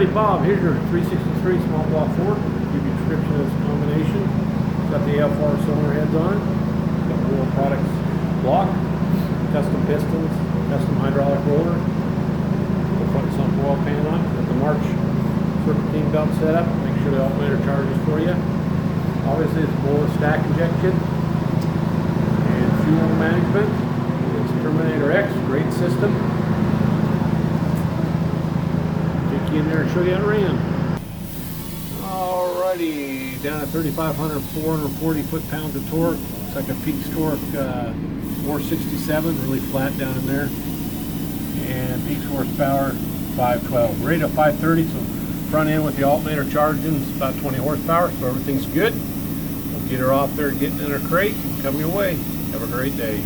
Alrighty, Bob, here's your 363 small block Ford. Give you a description of this combination. It's got the AFR cylinder heads on it. It's got Borla products block, custom pistons, custom hydraulic roller, the front sump oil pan on it. Got the March serpentine belt set up. Make sure the alternator charges for you. Obviously, it's Borla stack injection and fuel management. It's Terminator X, great system. In there and show you how it ran. Alrighty, down at 3,500, 440 foot-pounds of torque. It's like a peak torque 467, really flat down in there. And peak horsepower 512. Rated at 530, so front end with the alternator charging is about 20 horsepower, so everything's good. We'll get her off there, getting in her crate, and come your way. Have a great day.